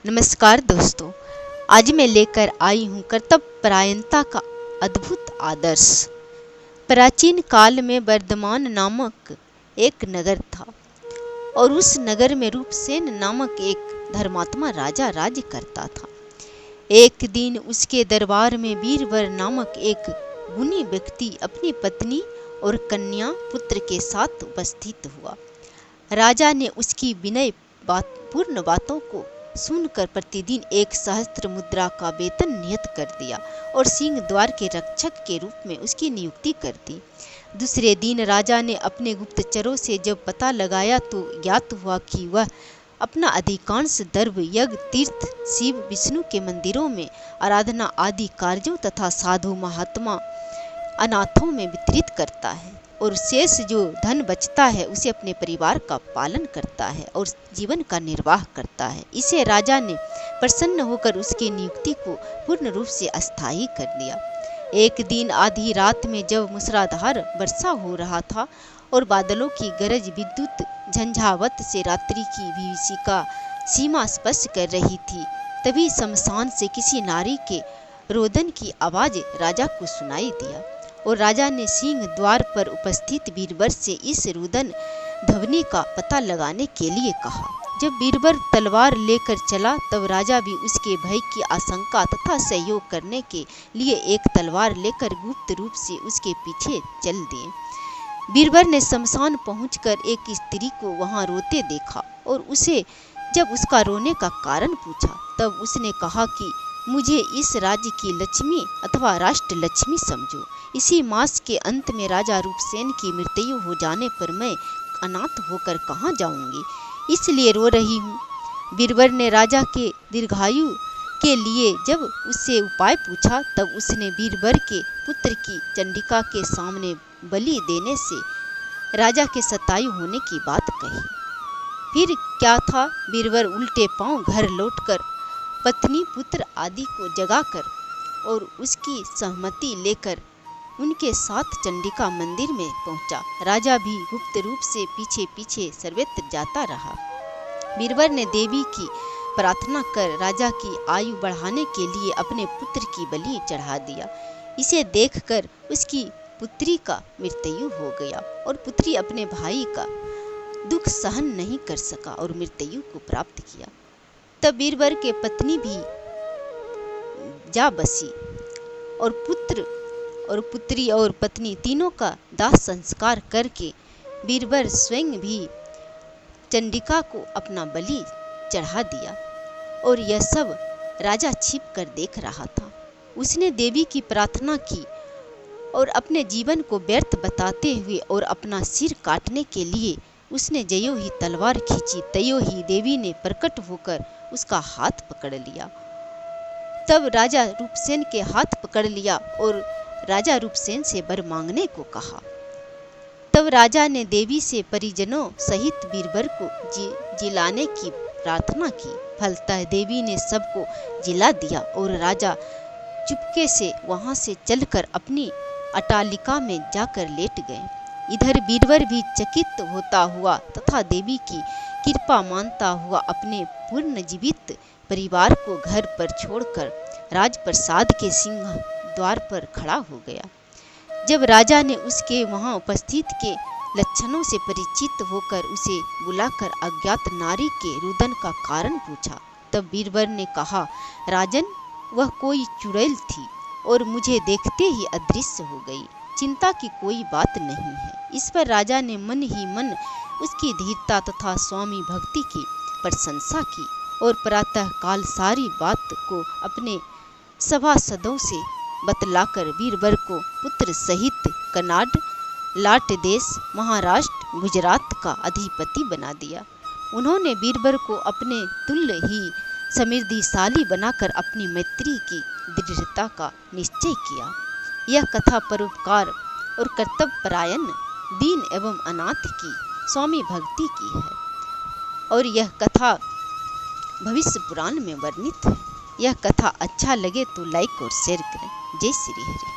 नमस्कार दोस्तों, आज मैं लेकर आई हूँ कर्तव्यपरायणता का अद्भुत आदर्श। प्राचीन काल में वर्धमान नामक एक नगर था और उस नगर में रूपसेन नामक एक धर्मात्मा राजा राज्य करता था। एक दिन उसके दरबार में बीरबल नामक एक गुणी व्यक्ति अपनी पत्नी और कन्या पुत्र के साथ उपस्थित हुआ। राजा ने उसकी विनय पूर्ण बातों को सुनकर प्रतिदिन 1 सहस्त्र मुद्रा का वेतन नियत कर दिया और सिंह द्वार के रक्षक के रूप में उसकी नियुक्ति कर दी। दूसरे दिन राजा ने अपने गुप्तचरों से जब पता लगाया तो ज्ञात हुआ कि वह अपना अधिकांश द्रव्य यज्ञ, तीर्थ, शिव विष्णु के मंदिरों में आराधना आदि कार्यों तथा साधु महात्मा अनाथों में वितरित करता है और शेष जो धन बचता है उसे अपने परिवार का पालन करता है और जीवन का निर्वाह करता है। इसे राजा ने प्रसन्न होकर उसकी नियुक्ति को पूर्ण रूप से अस्थायी कर दिया। एक दिन आधी रात में जब मूसलाधार वर्षा हो रहा था और बादलों की गरज विद्युत झंझावत से रात्रि की भीषिका सीमा स्पर्श कर रही थी, तभी शमशान से किसी नारी के रोदन की आवाज राजा को सुनाई दिया और राजा ने सिंह द्वार पर उपस्थित बीरबल से इस रुदन ध्वनि का पता लगाने के लिए कहा। जब बीरबल तलवार लेकर चला तब राजा भी उसके भय की आशंका तथा सहयोग करने के लिए एक तलवार लेकर गुप्त रूप से उसके पीछे चल दिए। बीरबल ने शमशान पहुंचकर एक स्त्री को वहां रोते देखा और उसे जब उसका रोने का कारण पूछा तब उसने कहा कि मुझे इस राज्य की लक्ष्मी अथवा राष्ट्र लक्ष्मी समझो। इसी मास के अंत में राजा रूपसेन की मृत्यु हो जाने पर मैं अनाथ होकर कहाँ जाऊंगी, इसलिए रो रही हूँ। बीरबल ने राजा के दीर्घायु के लिए जब उससे उपाय पूछा तब उसने बीरबल के पुत्र की चंडिका के सामने बलि देने से राजा के शतायु होने की बात कही। फिर क्या था, बीरबल उल्टे पांव घर लौटकर पत्नी पुत्र आदि को जगाकर और उसकी सहमति लेकर उनके साथ चंडिका मंदिर में पहुंचा। राजा भी गुप्त रूप से पीछे पीछे सर्वत्र जाता रहा। बीरबल ने देवी की प्रार्थना कर राजा की आयु बढ़ाने के लिए अपने पुत्र की बलि चढ़ा दिया। इसे देखकर उसकी पुत्री का मृत्यु हो गया और पुत्री अपने भाई का दुख सहन नहीं कर सका और मृत्यु को प्राप्त किया। तब बीरबल के पत्नी भी जा बसी और पुत्र और पुत्री और पत्नी तीनों का दाह संस्कार करके बीरबल स्वयं भी चंडिका को अपना बलि चढ़ा दिया और यह सब राजा छिप कर देख रहा था। उसने देवी की प्रार्थना की और अपने जीवन को व्यर्थ बताते हुए और अपना सिर काटने के लिए उसने जयो ही तलवार खींची, तयो ही देवी ने प्रकट होकर उसका हाथ पकड़ लिया। तब राजा रूपसेन के हाथ पकड़ लिया और राजा रूपसेन से वर मांगने को कहा। तब राजा ने देवी से परिजनों सहित बीरबल को जिलाने की प्रार्थना की। फलतः देवी ने सबको जिला दिया और राजा चुपके से वहां से चलकर अपनी अटालिका में जाकर लेट गए। इधर बीरबल भी चकित होता हुआ तथा देवी की कृपा मानता हुआ अपने पूर्ण जीवित परिवार को घर पर छोड़कर राजप्रसाद के सिंह द्वार पर खड़ा हो गया। जब राजा ने उसके वहां उपस्थित के लक्षणों से परिचित होकर उसे बुलाकर अज्ञात नारी के रुदन का कारण पूछा तब बीरबल ने कहा, राजन, वह कोई चुड़ैल थी और मुझे देखते ही अदृश्य हो गई। चिंता की कोई बात नहीं है। इस पर राजा ने मन ही मन उसकी धीरता तथा स्वामी भक्ति की प्रशंसा की और प्रातः काल सारी बात को अपने सभासदों से बतलाकर बीरबल को पुत्र सहित कनाड, लाट देश, महाराष्ट्र, गुजरात का अधिपति बना दिया। उन्होंने बीरबल को अपने तुल्य ही समृद्धिशाली बनाकर अपनी मैत्री की दृढ़ता का निश्चय किया। यह कथा परोपकार और कर्तव्यपरायण, दीन एवं अनाथ की स्वामी भक्ति की है और यह कथा भविष्य पुराण में वर्णित है। यह कथा अच्छा लगे तो लाइक और शेयर करें। जय श्री हरि।